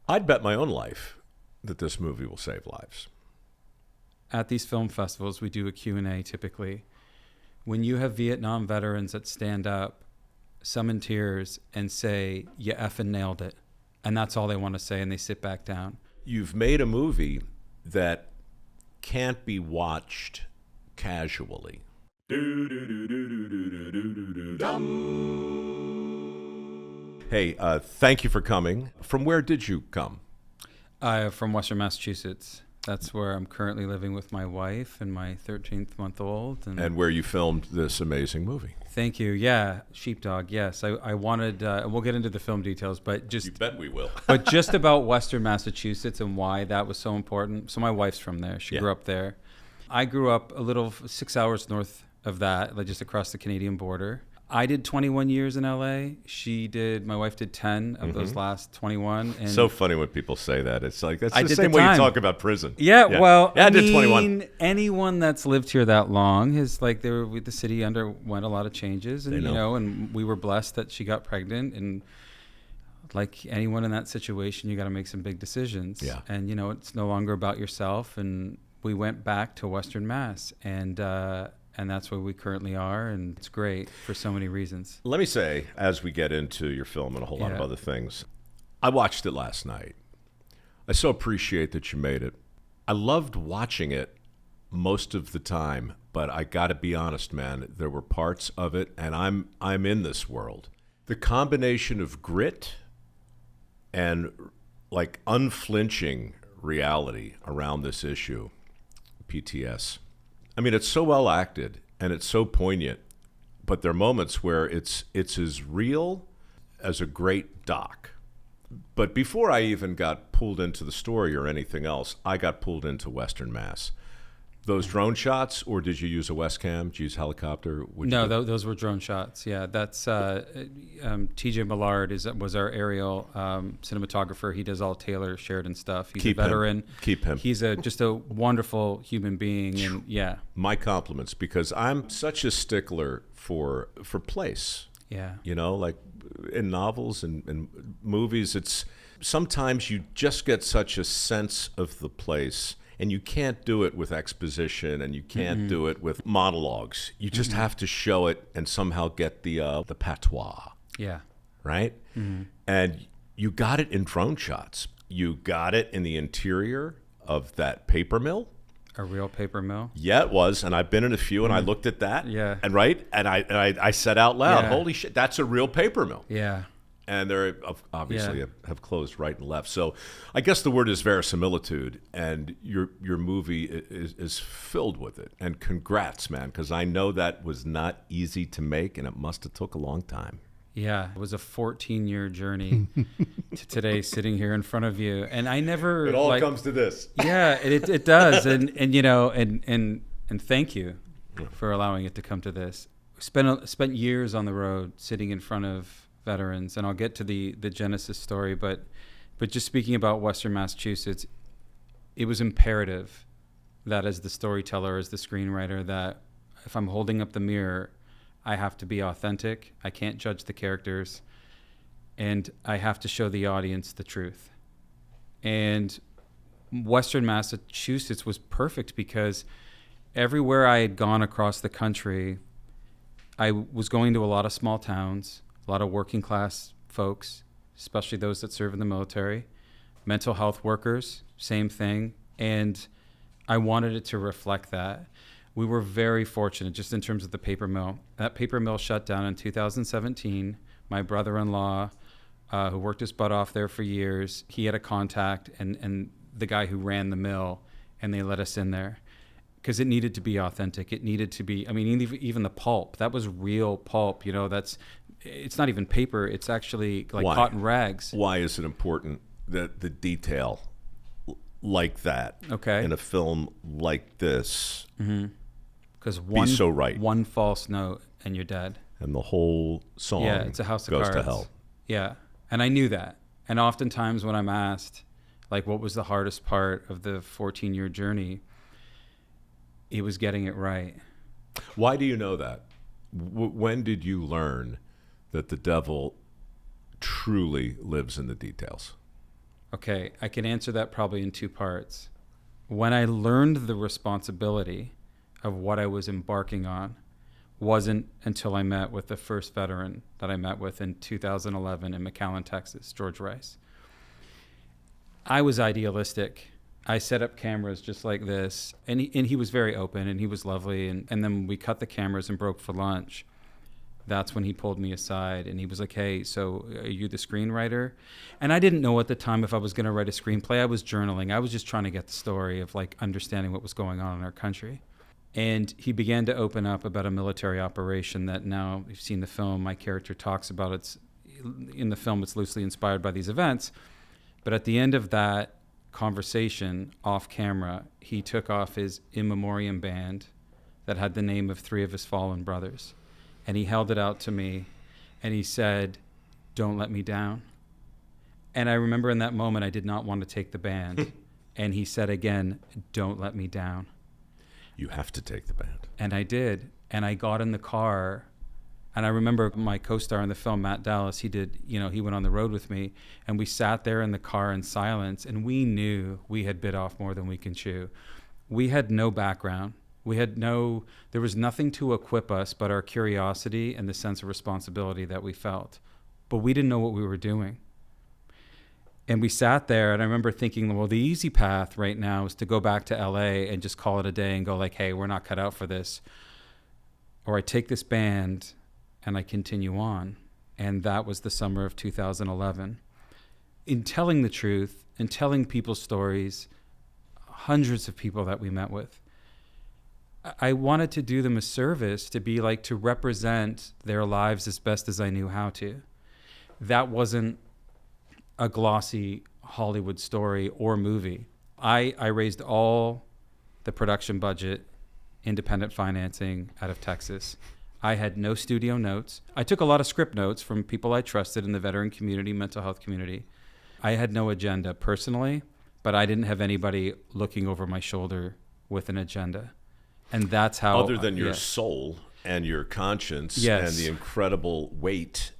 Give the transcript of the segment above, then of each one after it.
I'd bet my own life that this movie will save lives. At these film festivals, we do a Q&A typically. When you have Vietnam veterans that stand up, some in tears, and say, "You effing nailed it," and that's all they want to say, and they sit back down. You've made a movie that can't be watched casually. Hey, thank you for coming. From where did you come? From Western Massachusetts. That's where I'm currently living with my wife and my 13th month old. And where you filmed this amazing movie. Thank you. Yeah, Sheepdog. Yes, I wanted. We'll get into the film details, but just you bet we will. but just about Western Massachusetts and why that was so important. So my wife's from there. She grew up there. I grew up a little 6 hours north of that, like just across the Canadian border. I did 21 years in LA. My wife did 10 of those last 21. And so funny when people say that. It's like, that's I the did same the way you time. talk about prison. Yeah, well, I did 21. Anyone that's lived here that long is like, the city underwent a lot of changes, and and we were blessed that she got pregnant, and like anyone in that situation, you got to make some big decisions. Yeah. And it's no longer about yourself, and we went back to Western Mass, and that's where we currently are, and it's great for so many reasons. Let me say, as we get into your film and a whole lot of other things, I watched it last night. I so appreciate that you made it. I loved watching it most of the time, but I got to be honest, man, there were parts of it, and I'm in this world. The combination of grit and like unflinching reality around this issue, PTS. I mean, it's so well acted and it's so poignant, but there are moments where it's as real as a great doc. But before I even got pulled into the story or anything else, I got pulled into Western Mass. Those drone shots, or did you use a Westcam? Did you use helicopter? No, those were drone shots. Yeah, that's TJ Millard was our aerial cinematographer. He does all Taylor Sheridan stuff. He's a veteran. Keep him. He's just a wonderful human being, and yeah. My compliments, because I'm such a stickler for place. Yeah. Like in novels and movies, it's sometimes you just get such a sense of the place. And you can't do it with exposition, and you can't do it with monologues. You just have to show it and somehow get the patois. Yeah. Right? And you got it in drone shots. You got it in the interior of that paper mill. A real paper mill? Yeah, it was. And I've been in a few, and I looked at that. Yeah. And I said out loud, holy shit, that's a real paper mill. Yeah. And they're obviously have closed right and left. So I guess the word is verisimilitude, and your movie is filled with it. And congrats, man, because I know that was not easy to make, and it must have took a long time. Yeah, it was a 14-year journey to today, sitting here in front of you. And I never... It all comes to this. Yeah, it does. And thank you for allowing it to come to this. Spent years on the road sitting in front of veterans, and I'll get to the genesis story, but just speaking about Western Massachusetts, it was imperative that as the storyteller, as the screenwriter, that if I'm holding up the mirror, I have to be authentic. I can't judge the characters, and I have to show the audience the truth. And Western Massachusetts was perfect because everywhere I had gone across the country, I was going to a lot of small towns, a lot of working class folks, especially those that serve in the military, mental health workers, same thing. And I wanted it to reflect that. We were very fortunate just in terms of the paper mill. That paper mill shut down in 2017. My brother-in-law, who worked his butt off there for years, he had a contact and the guy who ran the mill, and they let us in there. Because it needed to be authentic. It needed to be, even the pulp, that was real pulp. It's not even paper. It's actually like cotton rags. Why is it important that the detail like that in a film like this Because be so right? One false note and you're dead. And the whole song it's a house of goes cards. to hell. Yeah, and I knew that. And oftentimes when I'm asked, like, what was the hardest part of the 14-year journey, it was getting it right. Why do you know that? When did you learn that the devil truly lives in the details? Okay, I can answer that probably in two parts. When I learned the responsibility of what I was embarking on wasn't until I met with the first veteran that I met with in 2011 in McAllen, Texas, George Rice. I was idealistic. I set up cameras just like this, and he was very open, and he was lovely, and then we cut the cameras and broke for lunch. That's when he pulled me aside, and he was like, hey, so are you the screenwriter? And I didn't know at the time if I was going to write a screenplay. I was journaling. I was just trying to get the story of like understanding what was going on in our country. And he began to open up about a military operation that now, you've seen the film, my character talks about. It's in the film, it's loosely inspired by these events. But at the end of that conversation, off camera, he took off his in memoriam band that had the name of 3 of his fallen brothers. And he held it out to me, and he said, don't let me down. And I remember in that moment, I did not want to take the band. And he said again, don't let me down. You have to take the band. And I did. And I got in the car, and I remember my co-star in the film, Matt Dallas, he went on the road with me, and we sat there in the car in silence, and we knew we had bit off more than we can chew. We had no background. There was nothing to equip us but our curiosity and the sense of responsibility that we felt. But we didn't know what we were doing. And we sat there, and I remember thinking, well, the easy path right now is to go back to LA and just call it a day and go like, hey, we're not cut out for this. Or I take this band and I continue on. And that was the summer of 2011. In telling the truth and telling people's stories, hundreds of people that we met with, I wanted to do them a service, to represent their lives as best as I knew how to. That wasn't a glossy Hollywood story or movie. I raised all the production budget, independent financing out of Texas. I had no studio notes. I took a lot of script notes from people I trusted in the veteran community, mental health community. I had no agenda personally, but I didn't have anybody looking over my shoulder with an agenda. And that's how... Other than your soul and your conscience and the incredible weight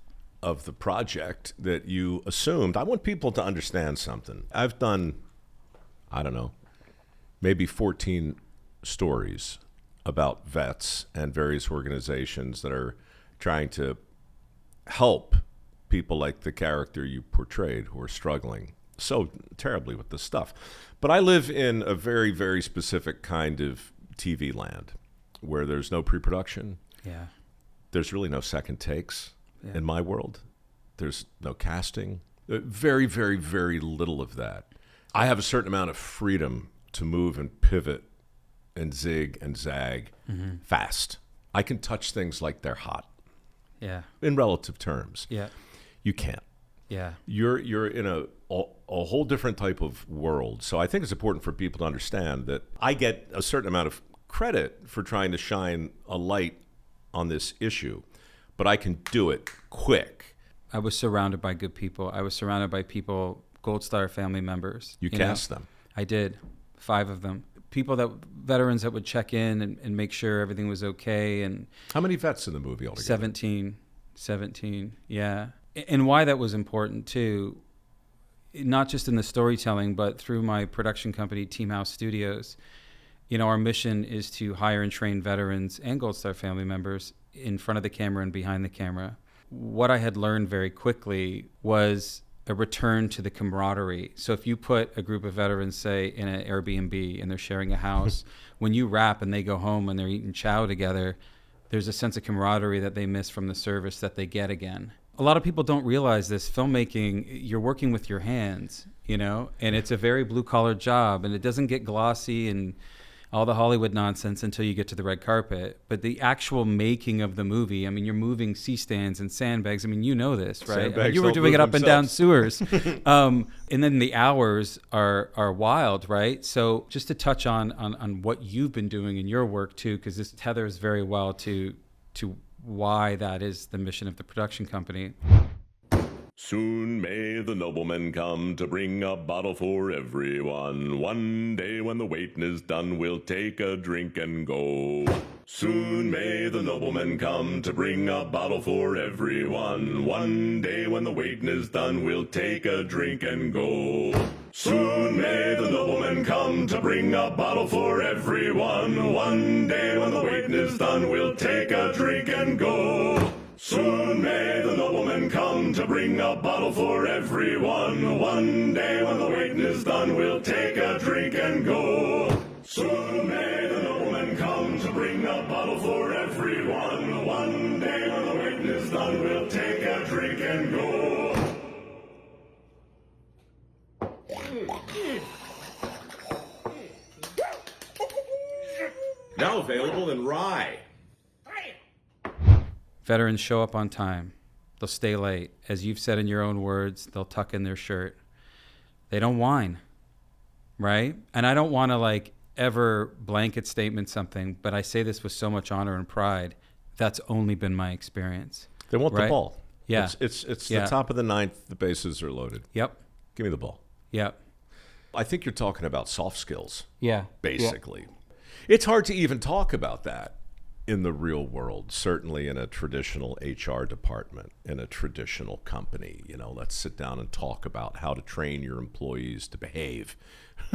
of the project that you assumed. I want people to understand something. I've done, I don't know, maybe 14 stories about vets and various organizations that are trying to help people like the character you portrayed who are struggling so terribly with this stuff. But I live in a very, very specific kind of TV land where there's no pre-production. Yeah. There's really no second takes in my world. There's no casting. Very, very, very little of that. I have a certain amount of freedom to move and pivot and zig and zag fast. I can touch things like they're hot. Yeah. In relative terms. Yeah. You can't. Yeah. You're in a whole different type of world. So I think it's important for people to understand that I get a certain amount of credit for trying to shine a light on this issue, but I can do it quick. I was surrounded by good people. I was surrounded by people, Gold Star family members. You cast them. I did. 5 of them. Veterans that would check in and make sure everything was okay. And how many vets in the movie altogether? 17, yeah. And why that was important too, not just in the storytelling, but through my production company, Team House Studios. Our mission is to hire and train veterans and Gold Star family members in front of the camera and behind the camera. What I had learned very quickly was a return to the camaraderie. So if you put a group of veterans, say, in an Airbnb and they're sharing a house, when you wrap and they go home and they're eating chow together, there's a sense of camaraderie that they miss from the service that they get again. A lot of people don't realize this. Filmmaking, you're working with your hands, and it's a very blue-collar job, and it doesn't get glossy and all the Hollywood nonsense until you get to the red carpet. But the actual making of the movie, you're moving C-stands and sandbags. You know this, right? You were doing it up and down sewers. And then the hours are wild, right? So just to touch on what you've been doing in your work too, because this tethers very well to why that is the mission of the production company. Soon may the noblemen come to bring a bottle for everyone. One day when the waiting is done, we'll take a drink and go. Soon may the noblemen come to bring a bottle for everyone. One day when the waiting is done, we'll take a drink and go. Soon may the noblemen come to bring a bottle for everyone. One day when the waiting is done, we'll take a drink and go. Soon may the noblemen come to bring a bottle for everyone. One day when the waiting is done, we'll take a drink and go. Soon may the noblemen come to bring a bottle for everyone. One day when the waiting is done, we'll take a drink and go. Now available in Rye. Veterans show up on time. They'll stay late. As you've said in your own words, they'll tuck in their shirt. They don't whine, right? And I don't want to ever blanket statement something, but I say this with so much honor and pride. That's only been my experience. They want the ball. Yeah. It's the top of the ninth. The bases are loaded. Yep. Give me the ball. Yep. I think you're talking about soft skills. Yeah. Basically. Yeah. It's hard to even talk about that in the real world, certainly in a traditional HR department, in a traditional company. Let's sit down and talk about how to train your employees to behave.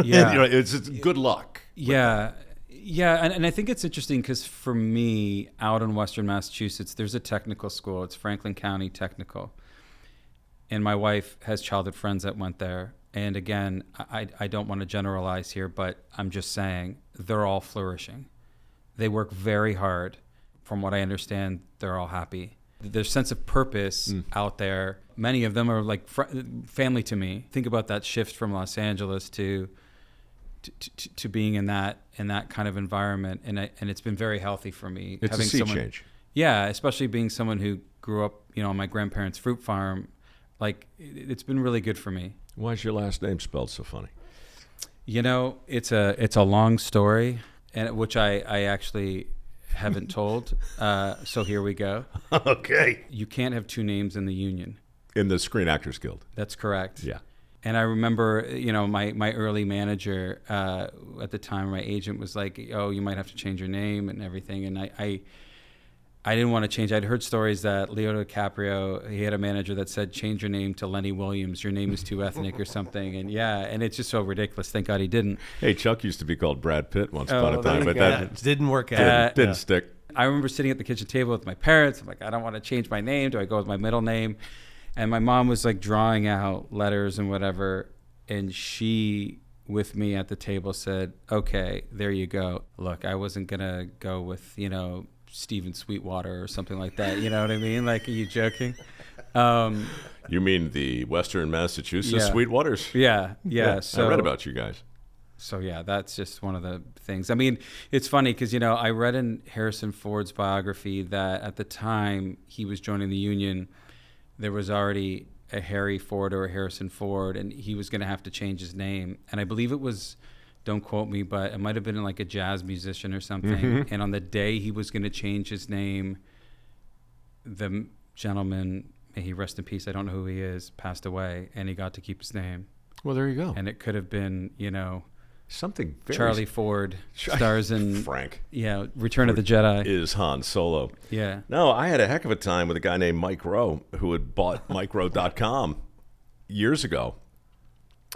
Yeah. It's good luck. Yeah. Yeah. And I think it's interesting because for me, out in Western Massachusetts, there's a technical school. It's Franklin County Technical. And my wife has childhood friends that went there. And again, I don't want to generalize here, but I'm just saying they're all flourishing. They work very hard. From what I understand, they're all happy. Their sense of purpose out there, many of them are like family to me. Think about that shift from Los Angeles to being in that kind of environment, and it's been very healthy for me. It's a sea change. Yeah, especially being someone who grew up, on my grandparents' fruit farm. It's been really good for me. Why is your last name spelled so funny? It's a long story, and which I actually haven't told. So here we go. Okay. You can't have two names in the union. In the Screen Actors Guild. That's correct. Yeah. And I remember, my early manager at the time, my agent was like, "Oh, you might have to change your name and everything." And I didn't want to change. I'd heard stories that Leo DiCaprio, he had a manager that said, "Change your name to Lenny Williams. Your name is too ethnic," or something. And and it's just so ridiculous. Thank God he didn't. Hey, Chuck used to be called Brad Pitt once upon a time, but that didn't work out. Didn't stick. I remember sitting at the kitchen table with my parents. I'm like, I don't want to change my name. Do I go with my middle name? And my mom was drawing out letters and whatever. And she, with me at the table, said, "Okay, there you go. Look, I wasn't going to go with, Steven Sweetwater or something like that." You know what I mean? Are you joking? You mean the Western Massachusetts Sweetwaters? Yeah. So I read about you guys. So that's just one of the things. I mean, it's funny because, I read in Harrison Ford's biography that at the time he was joining the union, there was already a Harry Ford or a Harrison Ford, and he was going to have to change his name. And I believe it was, don't quote me, but it might have been a jazz musician or something. Mm-hmm. And on the day he was going to change his name, the gentleman, may he rest in peace, I don't know who he is, passed away, and he got to keep his name. Well, there you go. And it could have been, something very Charlie Ford stars in Frank. Yeah, Return of the Jedi. Is Han Solo. Yeah. No, I had a heck of a time with a guy named Mike Rowe who had bought MikeRowe.com years ago.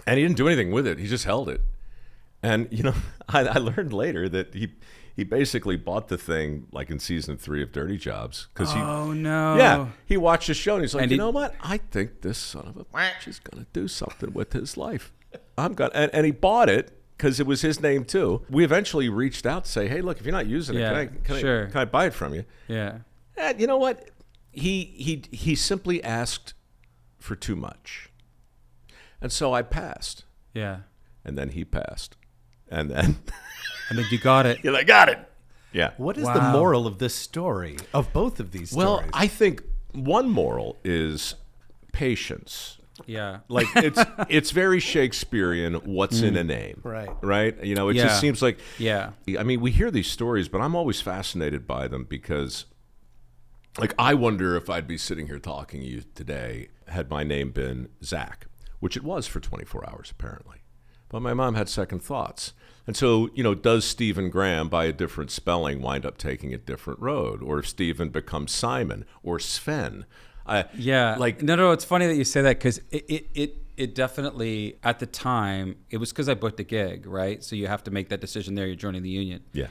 And he didn't do anything with it. He just held it. And, I learned later that he basically bought the thing in season 3 of Dirty Jobs. Oh, no. Yeah. He watched the show and he's like, you know what? I think this son of a bitch is going to do something with his life. And he bought it because it was his name too. We eventually reached out to say, "Hey, look, if you're not using it, can I buy it from you?" Yeah. And you know what? He simply asked for too much. And so I passed. Yeah. And then he passed. And then you got it. I got it. Yeah. What is the moral of this story, of both of these stories? Well, I think one moral is patience. Yeah. It's very Shakespearean, what's in a name. Right? It just seems like, I mean, we hear these stories, but I'm always fascinated by them because, I wonder if I'd be sitting here talking to you today had my name been Zach, which it was for 24 hours, apparently. But my mom had second thoughts. And so, does Stephen Graham, by a different spelling, wind up taking a different road? Or if Stephen becomes Simon or Sven? No, it's funny that you say that, because it definitely, at the time, it was because I booked a gig, right? So you have to make that decision there. You're joining the union. Yeah.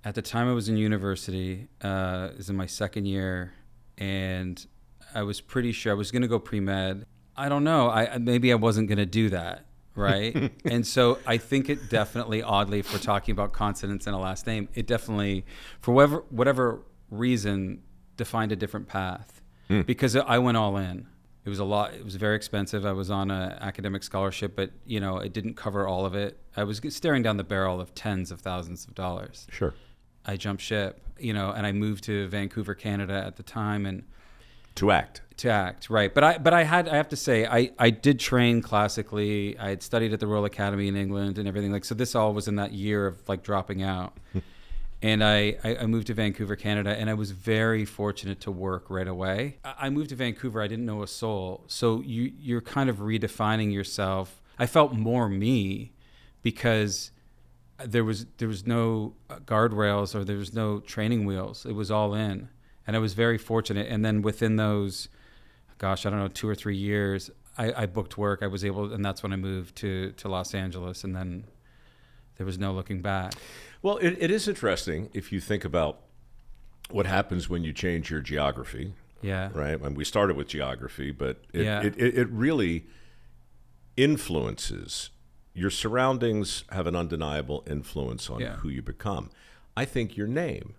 At the time I was in university, it was in my second year, and I was pretty sure I was going to go pre-med. I don't know. Maybe I wasn't going to do that, right? And so I think it definitely, oddly, if we're talking about consonants and a last name, it definitely, for whatever reason, defined a different path, because I went all in. It was a lot. It was very expensive. I was on an academic scholarship, but it didn't cover all of it. I was staring down the barrel of tens of thousands of dollars. Sure. I jumped ship, and I moved to Vancouver, Canada at the time, and to act, right. But I have to say, I did train classically. I had studied at the Royal Academy in England and everything, so this all was in that year of dropping out. And I moved to Vancouver, Canada, and I was very fortunate to work right away. I moved to Vancouver. I didn't know a soul. So you're kind of redefining yourself. I felt more me because there was no guardrails, or there was no training wheels. It was all in. And I was very fortunate. And then within those, 2 or 3 years, I booked work. I was able, and that's when I moved to Los Angeles. And then there was no looking back. Well, it is interesting if you think about what happens when you change your geography. Yeah. Right? And we started with geography, but it really influences. Your surroundings have an undeniable influence on who you become. I think your name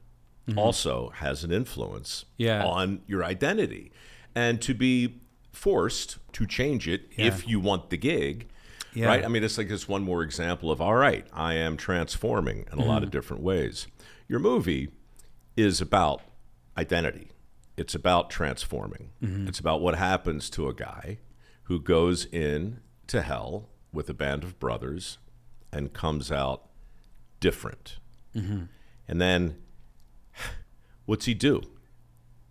also has an influence on your identity. And to be forced to change it if you want the gig, right? I mean, it's like this one more example of, all right, I am transforming in a lot of different ways. Your movie is about identity. It's about transforming. It's about what happens to a guy who goes in to hell with a band of brothers and comes out different. And then what's he do?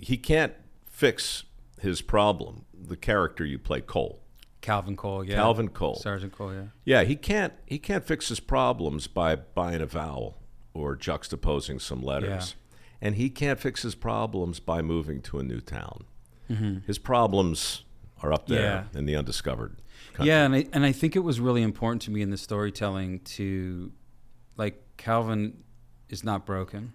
He can't fix his problem. The character you play, Cole. Calvin Cole, yeah. Calvin Cole. Sergeant Cole, yeah. Yeah, he can't fix his problems by buying a vowel or juxtaposing some letters. And he can't fix his problems by moving to a new town. His problems are up there in the undiscovered country. Yeah, and I think it was really important to me in the storytelling to, Calvin is not broken.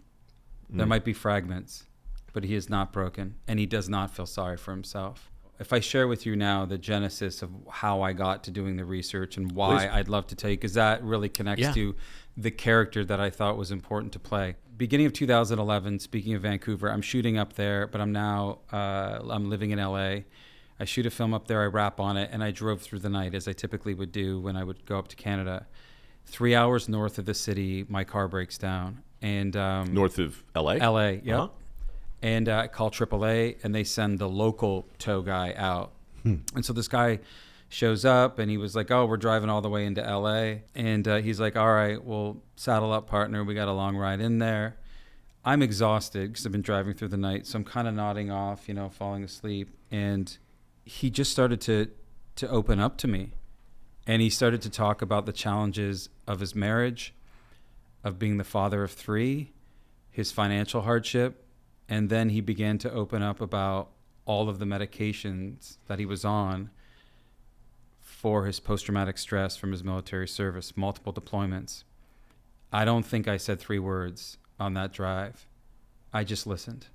There might be fragments, but he is not broken, and he does not feel sorry for himself. If I share with you now the genesis of how I got to doing the research and why, I'd love to tell you, because that really connects to the character that I thought was important to play. Beginning of 2011, speaking of Vancouver, I'm shooting up there, but I'm now I'm living in LA. I shoot a film up there, I wrap on it, and I drove through the night, as I typically would do when I would go up to Canada. 3 hours north of the city, my car breaks down. And north of LA? LA, yeah. And I call AAA, and they send the local tow guy out. And so this guy shows up, and he was like, oh, we're driving all the way into LA. And he's like, all right, well, saddle up, partner. We got a long ride in there. I'm exhausted because I've been driving through the night. So I'm kind of nodding off, falling asleep. And he just started to open up to me. And he started to talk about the challenges of his marriage, of being the father of 3, his financial hardship. And then he began to open up about all of the medications that he was on for his post-traumatic stress from his military service, multiple deployments. I don't think I said 3 words on that drive. I just listened.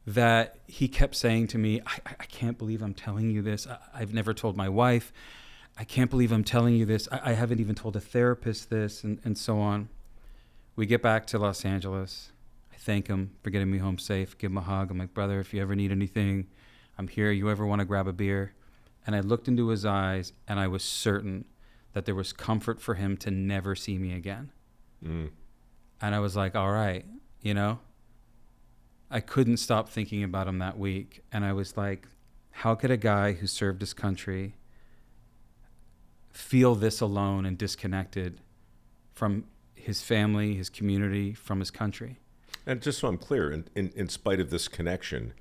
That he kept saying to me, I can't believe I'm telling you this. I've never told my wife. I can't believe I'm telling you this. I haven't even told a therapist this, and so on. We get back to Los Angeles. Thank him for getting me home safe, give him a hug. I'm like, brother, if you ever need anything, I'm here. You ever want to grab a beer? And I looked into his eyes, and I was certain that there was comfort for him to never see me again. And I was like, all right, I couldn't stop thinking about him that week. And I was like, how could a guy who served his country feel this alone and disconnected from his family, his community, from his country? And just so I'm clear, in spite of this connection,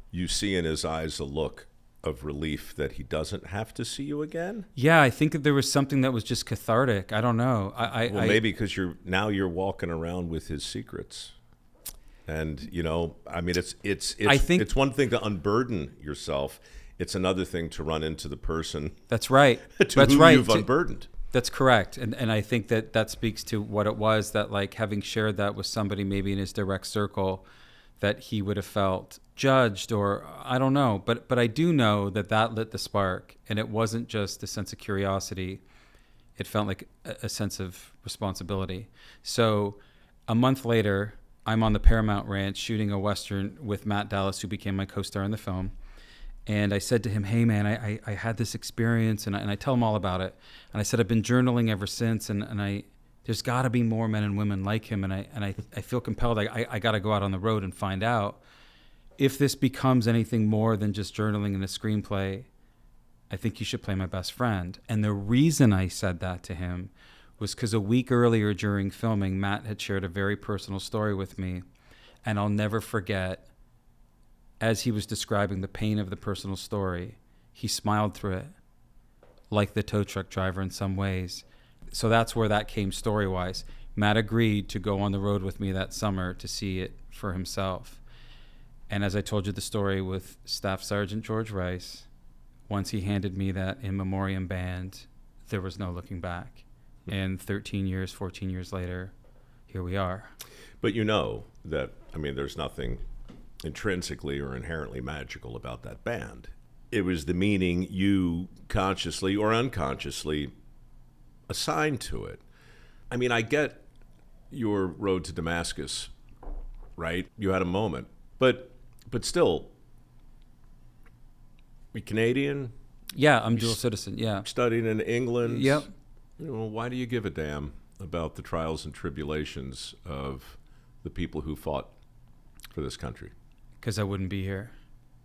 you see in his eyes a look of relief that he doesn't have to see you again? Yeah, I think that there was something that was just cathartic. I don't know. Maybe because you're walking around with his secrets. And, I mean, it's one thing to unburden yourself. It's another thing to run into the person. That's right. You've unburdened. That's correct. And I think that speaks to what it was that, like, having shared that with somebody maybe in his direct circle, that he would have felt judged, or I don't know. But I do know that lit the spark. And it wasn't just a sense of curiosity. It felt like a sense of responsibility. So a month later, I'm on the Paramount Ranch shooting a Western with Matt Dallas, who became my co-star in the film. And I said to him, hey, man, I had this experience, and I tell him all about it. And I said, I've been journaling ever since, and there's got to be more men and women like him, and I feel compelled. I got to go out on the road and find out. If this becomes anything more than just journaling and a screenplay, I think you should play my best friend. And the reason I said that to him was because a week earlier during filming, Matt had shared a very personal story with me, and I'll never forget, as he was describing the pain of the personal story, he smiled through it, like the tow truck driver in some ways. So that's where that came story-wise. Matt agreed to go on the road with me that summer to see it for himself. And as I told you the story with Staff Sergeant George Rice, once he handed me that in memoriam band, there was no looking back. And 13 years, 14 years later, here we are. But that, there's nothing intrinsically or inherently magical about that band. It was the meaning you consciously or unconsciously assigned to it. I get your road to Damascus, right? You had a moment. But still, you're Canadian? Yeah, I'm dual citizen, yeah. Studied in England? Yep. Why do you give a damn about the trials and tribulations of the people who fought for this country? Because I wouldn't be here.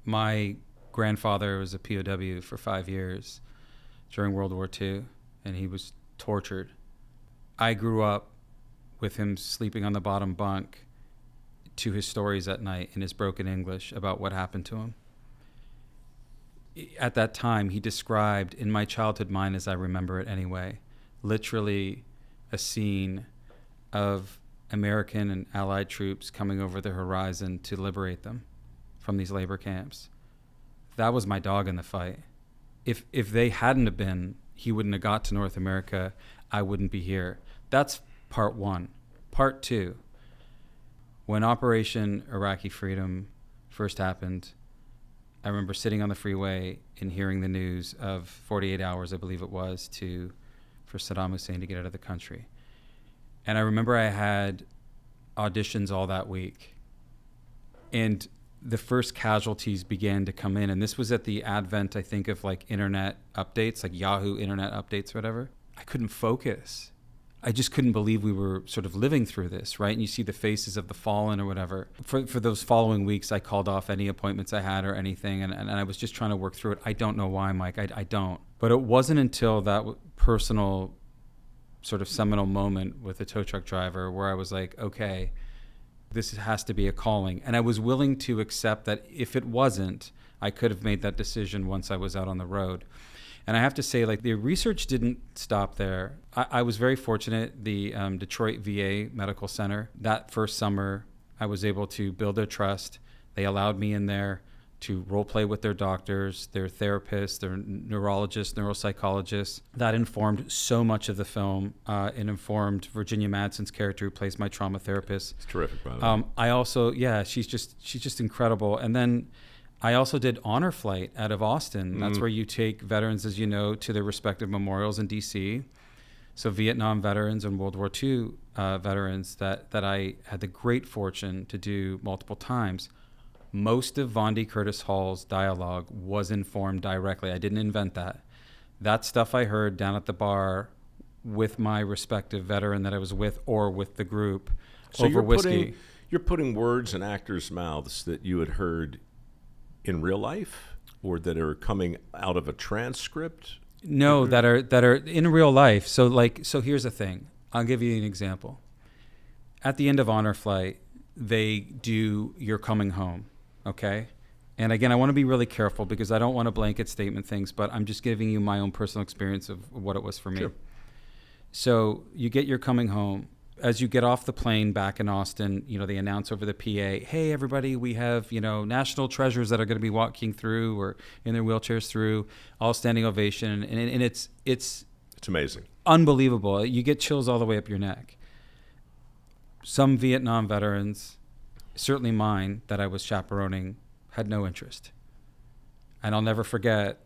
My grandfather was a POW for 5 years during World War II, and he was tortured. I grew up with him sleeping on the bottom bunk to his stories at night in his broken English about what happened to him. At that time, he described, in my childhood mind as I remember it anyway, literally a scene of American and Allied troops coming over the horizon to liberate them from these labor camps. That was my dog in the fight. If they hadn't have been, he wouldn't have got to North America. I wouldn't be here. That's part one. Part two, when Operation Iraqi Freedom first happened, I remember sitting on the freeway and hearing the news of 48 hours, I believe it was, for Saddam Hussein to get out of the country. And I remember I had auditions all that week. And the first casualties began to come in. And this was at the advent, I think, of like internet updates, like Yahoo internet updates or whatever. I couldn't focus. I just couldn't believe we were sort of living through this, right? And you see the faces of the fallen or whatever. For those following weeks, I called off any appointments I had or anything. And I was just trying to work through it. I don't know why, Mike. I don't. But it wasn't until that personal sort of seminal moment with the tow truck driver where I was like, okay, this has to be a calling. And I was willing to accept that if it wasn't, I could have made that decision once I was out on the road. And I have to say, like, the research didn't stop there. I was very fortunate. The Detroit VA Medical Center, that first summer, I was able to build their trust. They allowed me in there to role play with their doctors, their therapists, their neurologists, neuropsychologists. That informed so much of the film. It informed Virginia Madsen's character, who plays my trauma therapist. It's terrific, by the way. I also, she's just incredible. And then I also did Honor Flight out of Austin. That's where you take veterans, as you know, to their respective memorials in D.C. So Vietnam veterans and World War II veterans that I had the great fortune to do multiple times. Most of Vondi Curtis Hall's dialogue was informed directly. I didn't invent that. That stuff I heard down at the bar with my respective veteran that I was with or with the group over whiskey. You're putting words in actors' mouths that you had heard in real life or that are coming out of a transcript? No, that are in real life. So here's the thing. I'll give you an example. At the end of Honor Flight, they do You're Coming Home, okay? And again, I want to be really careful because I don't want to blanket statement things, but I'm just giving you my own personal experience of what it was for me. Sure. So you get your coming home. As you get off the plane back in Austin, they announce over the PA, hey, everybody, we have, national treasures that are going to be walking through or in their wheelchairs through, all standing ovation. And it's amazing. Unbelievable. You get chills all the way up your neck. Some Vietnam veterans, certainly mine that I was chaperoning, had no interest. And I'll never forget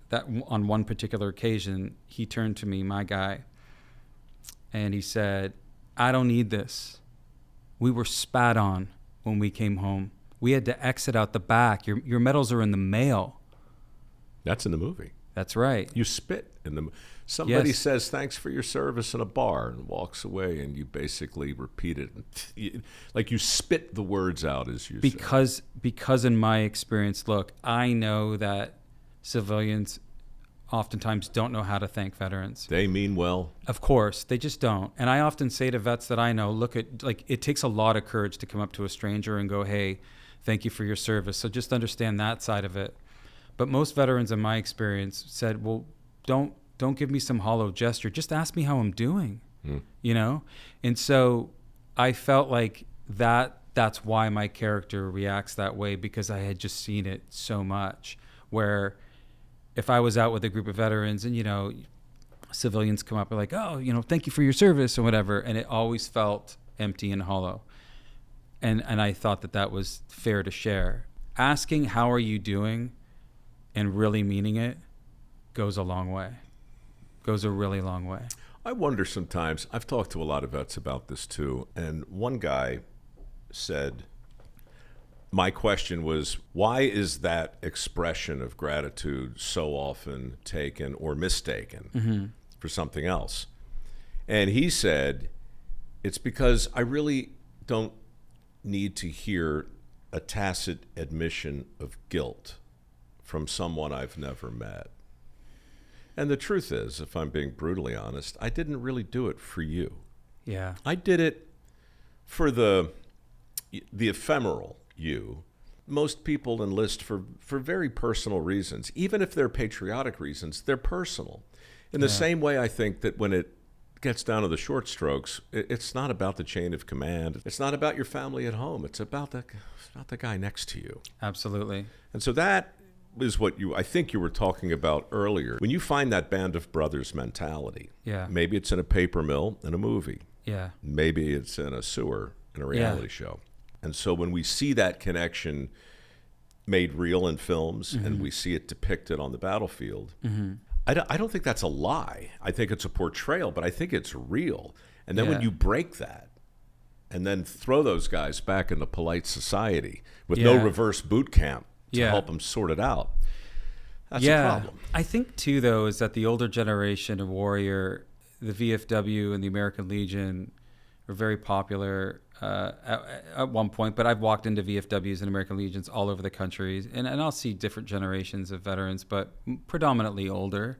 that on one particular occasion, he turned to me, my guy, and he said, I don't need this. We were spat on when we came home. We had to exit out the back. Your medals are in the mail. That's in the movie. That's right. You spit in the somebody Yes. says thanks for your service in a bar and walks away, and you basically repeat it. Like you spit the words out as you say. Because in my experience, look, I know that civilians oftentimes don't know how to thank veterans. They mean well. Of course, they just don't. And I often say to vets that I know, look at, like, it takes a lot of courage to come up to a stranger and go, hey, thank you for your service. So just understand that side of it. But most veterans in my experience said, well, don't give me some hollow gesture. Just ask me how I'm doing, And so I felt like that's why my character reacts that way, because I had just seen it so much, where if I was out with a group of veterans and, civilians come up and like, oh, thank you for your service or whatever. And it always felt empty and hollow. And I thought that was fair to share. Asking, how are you doing? And really meaning it goes a long way. Goes a really long way. I wonder sometimes, I've talked to a lot of vets about this too, and one guy said, my question was, why is that expression of gratitude so often taken or mistaken for something else? And he said, it's because I really don't need to hear a tacit admission of guilt from someone I've never met. And the truth is, if I'm being brutally honest, I didn't really do it for you. Yeah. I did it for the ephemeral you. Most people enlist for very personal reasons. Even if they're patriotic reasons, they're personal. In the same way, I think that when it gets down to the short strokes, it's not about the chain of command. It's not about your family at home. It's about the guy next to you. Absolutely. And so that is what I think you were talking about earlier. When you find that band of brothers mentality, maybe it's in a paper mill in a movie. Yeah. Maybe it's in a sewer in a reality show. And so when we see that connection made real in films and we see it depicted on the battlefield, I don't think that's a lie. I think it's a portrayal, but I think it's real. And then when you break that and then throw those guys back into polite society with no reverse boot camp to help them sort it out, that's a problem. I think, too, though, is that the older generation of warrior, the VFW and the American Legion, were very popular at one point, but I've walked into VFWs and American Legions all over the country, and I'll see different generations of veterans, but predominantly older.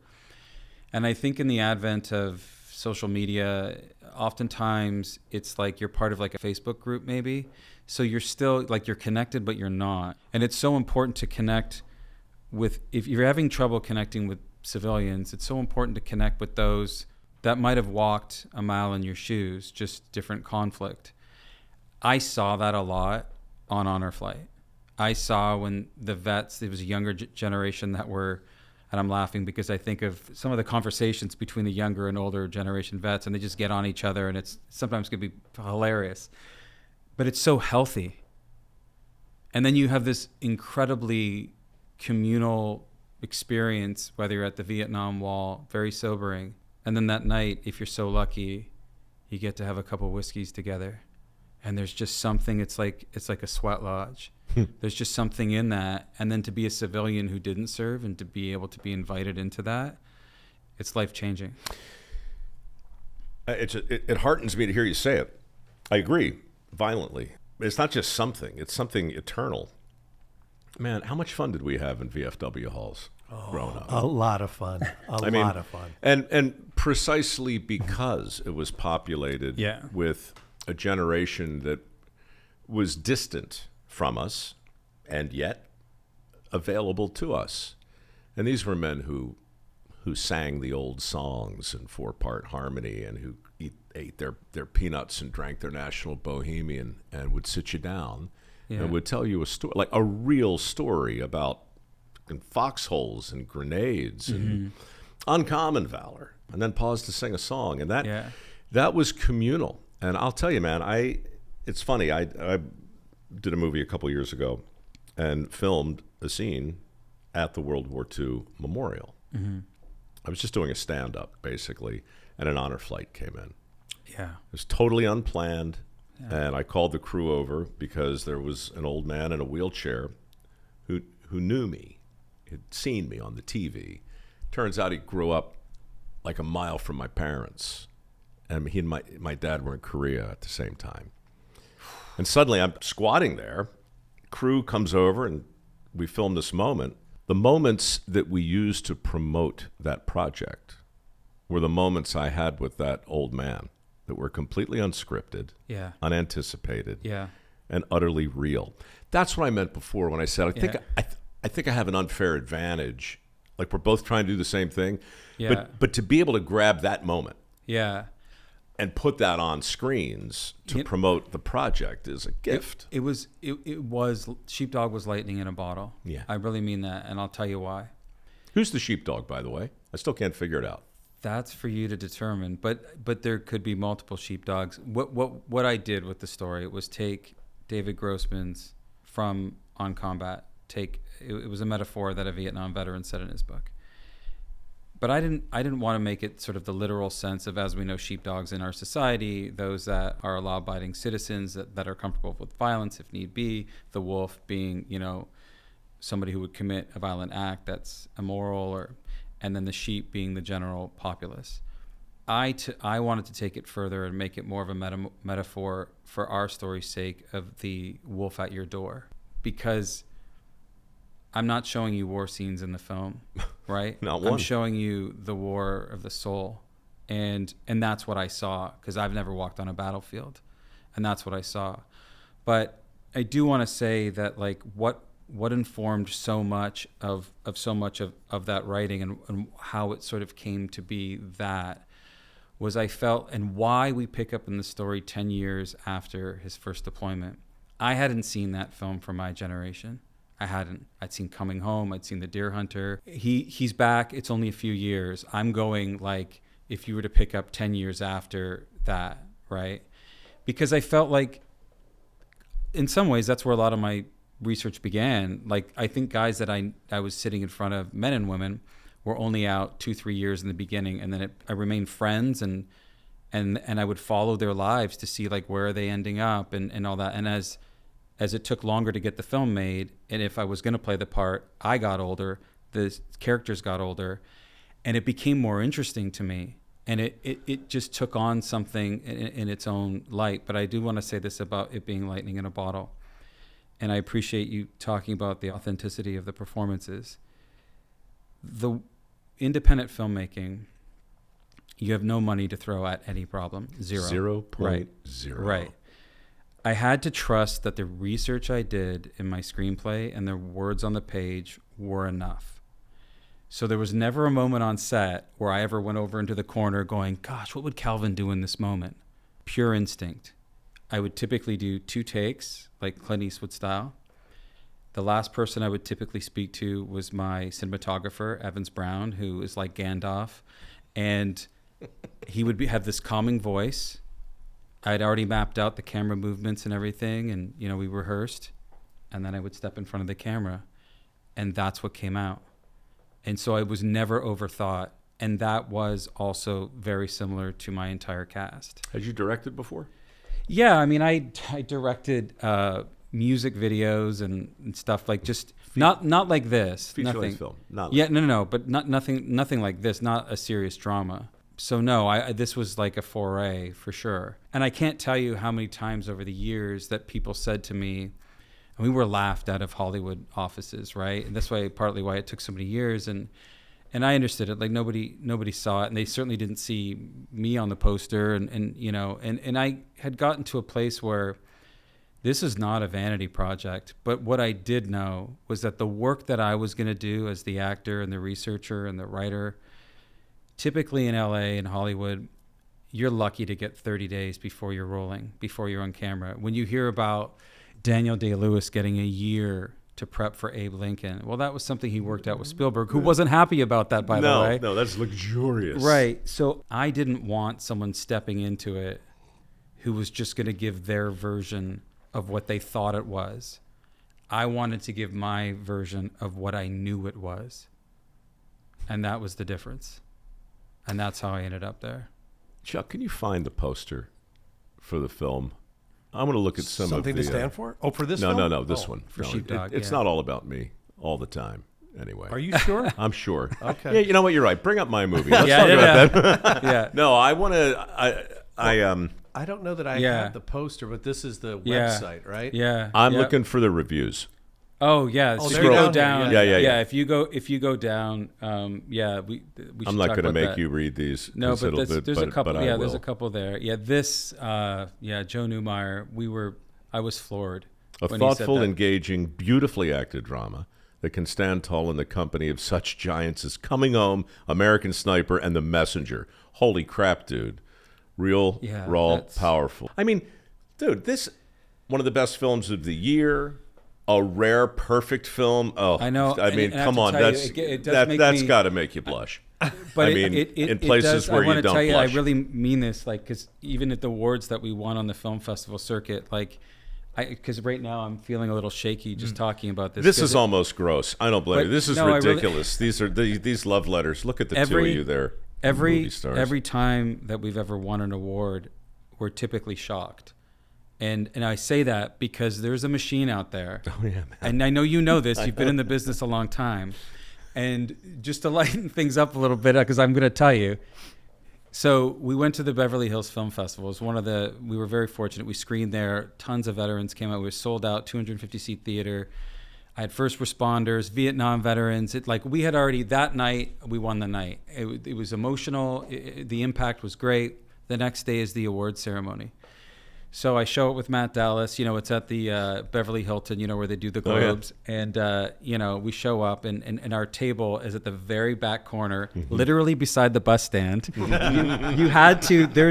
And I think in the advent of social media, oftentimes it's like you're part of like a Facebook group maybe, so you're still like you're connected, but you're not. And it's so important to connect with, if you're having trouble connecting with civilians, it's so important to connect with those that might have walked a mile in your shoes, just different conflict. I saw that a lot on Honor Flight. I saw when the vets, there was a younger generation that were, and I'm laughing because I think of some of the conversations between the younger and older generation vets, and they just get on each other, and it's sometimes could be hilarious. But it's so healthy. And then you have this incredibly communal experience, whether you're at the Vietnam Wall, very sobering. And then that night, if you're so lucky, you get to have a couple whiskeys together. And there's just something, it's like a sweat lodge. There's just something in that. And then to be a civilian who didn't serve and to be able to be invited into that, it's life-changing. It heartens me to hear you say it. I agree violently. It's not just something. It's something eternal. Man, how much fun did we have in VFW halls growing up? A lot of fun. A lot of fun. And precisely because it was populated with a generation that was distant from us, and yet available to us. And these were men who sang the old songs in 4-part harmony, and who ate their peanuts and drank their National Bohemian, and would sit you down and would tell you a story, like a real story about foxholes and grenades and uncommon valor, and then pause to sing a song. And that was communal. And I'll tell you, man, it's funny. I did a movie a couple years ago and filmed a scene at the World War II Memorial. I was just doing a stand-up, basically, and an honor flight came in. Yeah. It was totally unplanned, and I called the crew over because there was an old man in a wheelchair who knew me, had seen me on the TV. Turns out he grew up like a mile from my parents, and he and my dad were in Korea at the same time. And suddenly I'm squatting there. Crew comes over, and we film this moment. The moments that we used to promote that project were the moments I had with that old man that were completely unscripted, unanticipated, and utterly real. That's what I meant before when I said I think I have an unfair advantage. Like, we're both trying to do the same thing, but to be able to grab that moment, and put that on screens to promote the project is a gift. It was Sheepdog was lightning in a bottle. Yeah. I really mean that, and I'll tell you why. Who's the sheepdog, by the way? I still can't figure it out. That's for you to determine, but there could be multiple sheepdogs. What I did with the story was take David Grossman's from On Combat. It was a metaphor that a Vietnam veteran said in his book. But I didn't want to make it sort of the literal sense of, as we know, sheepdogs in our society, those that are law-abiding citizens that are comfortable with violence if need be, the wolf being, somebody who would commit a violent act that's immoral, and then the sheep being the general populace. I wanted to take it further and make it more of a metaphor for our story's sake of the wolf at your door, because I'm not showing you war scenes in the film, right? Not one. I'm showing you the war of the soul, and that's what I saw, because I've never walked on a battlefield, and that's what I saw. But I do want to say that, like, what informed so much of that writing and how it sort of came to be that was I felt, and why we pick up in the story 10 years after his first deployment. I hadn't seen that film for my generation. I hadn't. I'd seen Coming Home. I'd seen The Deer Hunter. He's back. It's only a few years. I'm going, like, if you were to pick up 10 years after that, right? Because I felt like, in some ways, that's where a lot of my research began. Like, I think guys that I was sitting in front of, men and women, were only out 2-3 years in the beginning, and then I remained friends, and I would follow their lives to see, like, where are they ending up and all that. And as it took longer to get the film made, and if I was going to play the part, I got older, the characters got older, and it became more interesting to me. And it just took on something in its own light. But I do want to say this about it being lightning in a bottle. And I appreciate you talking about the authenticity of the performances. The independent filmmaking, you have no money to throw at any problem. Zero. 0.0. Right. I had to trust that the research I did in my screenplay and the words on the page were enough. So there was never a moment on set where I ever went over into the corner going, gosh, what would Calvin do in this moment? Pure instinct. I would typically do 2 takes, like Clint Eastwood style. The last person I would typically speak to was my cinematographer, Evans Brown, who is like Gandalf. And he would have this calming voice. I had already mapped out the camera movements and everything, and we rehearsed, and then I would step in front of the camera, and that's what came out. And so I was never overthought, and that was also very similar to my entire cast. Had you directed before? Yeah, I mean, I directed music videos and stuff, like, just not like this. Feature-length film. No, but nothing like this. Not a serious drama. So no, this was like a foray for sure. And I can't tell you how many times over the years that people said to me, and we were laughed out of Hollywood offices, right? And that's partly why it took so many years. And I understood it. Like, nobody saw it, and they certainly didn't see me on the poster. And I had gotten to a place where this is not a vanity project. But what I did know was that the work that I was going to do as the actor and the researcher and the writer, typically in LA and Hollywood, you're lucky to get 30 days before you're rolling, before you're on camera. When you hear about Daniel Day-Lewis getting a year to prep for Abe Lincoln, well, that was something he worked out with Spielberg, who wasn't happy about that, by the way. No, that's luxurious. Right. So I didn't want someone stepping into it who was just going to give their version of what they thought it was. I wanted to give my version of what I knew it was. And that was the difference. And that's how I ended up there. Chuck, can you find the poster for the film? I'm going to look at something to stand for? Oh, for this film? No, this one. For Sheepdog, it's not all about me all the time, anyway. Are you sure? I'm sure. Okay. Yeah, you know what? You're right. Bring up my movie. Let's talk about that. Yeah. No, I want to. I don't know that I have the poster, but this is the website, right? Yeah. I'm looking for the reviews. Oh yeah, Oh, so there you you go go. down. Yeah. If you go down, we should I'm not talk going to about make that. you read these. No, but there's a couple. But I Yeah, there's will. a couple there. Yeah, this. Joe Newmeyer. I was floored. A when he said thoughtful, that. engaging, beautifully acted drama that can stand tall in the company of such giants as Coming Home, American Sniper, and The Messenger. Holy crap, dude! Real, raw, powerful. I mean, dude, this one of the best films of the year. A rare, perfect film. Oh, I know. I mean, and come on. That's got to make you blush. But I mean, in places where you don't tell you, blush. I really mean this, like, because even at the awards that we won on the film festival circuit, like, because right now I'm feeling a little shaky just talking about this. This is almost gross. I don't blame you. This is no, ridiculous. These are these love letters. Look at the two of you there. Movie stars. Every time that we've ever won an award, we're typically shocked. And I say that because there's a machine out there. Oh, yeah, man. And I know you know this. You've been in the business a long time. And just to lighten things up a little bit, because I'm going to tell you. So we went to the Beverly Hills Film Festival. It was we were very fortunate. We screened there. Tons of veterans came out. We were sold out, 250-seat theater. I had first responders, Vietnam veterans. We had already, that night, we won the night. It was emotional. The impact was great. The next day is the award ceremony. So I show it with Matt Dallas. It's at the Beverly Hilton, where they do the Globes. Oh, yeah. And, we show up, and our table is at the very back corner, literally beside the bus stand. You had to, there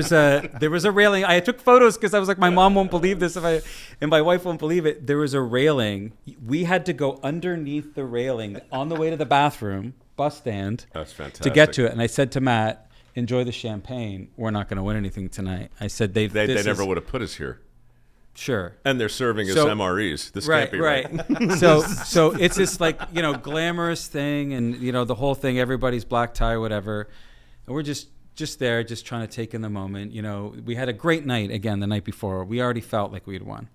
was a railing. I took photos because I was like, my mom won't believe this and my wife won't believe it. There was a railing. We had to go underneath the railing on the way to the bathroom, bus stand. That's fantastic. To get to it. And I said to Matt, enjoy the champagne. We're not going to win anything tonight. I said they never would have put us here. Sure. And they're serving as MREs. This can't be right. So it's this glamorous thing, and the whole thing. Everybody's black tie, whatever. And we're just there, just trying to take in the moment. We had a great night again the night before. We already felt like we had won.